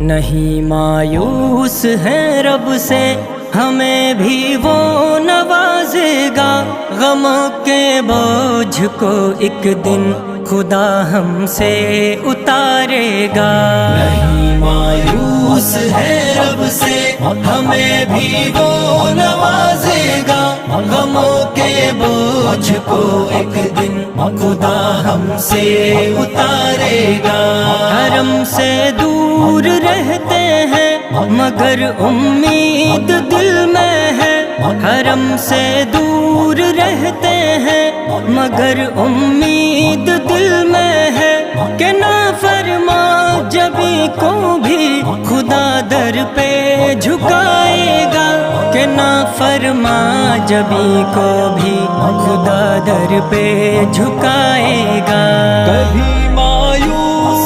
نہیں مایوس ہے رب سے ہمیں بھی وہ نوازے گا، غموں کے بوجھ کو ایک دن خدا ہم سے اتارے گا۔ نہیں مایوس ہے رب سے ہمیں بھی وہ نوازے گا، غموں کے بوجھ کو ایک دن خدا ہم سے اتارے گا۔ حرم سے دور رہتے ہیں مگر امید دل میں ہے، حرم سے دور رہتے ہیں مگر امید دل میں ہے کہ نافرمان جبھی کو بھی خدا در پہ جھکائے گا، کہ نافرمان جبھی کو بھی خدا در پہ جھکائے گا۔ کبھی مایوس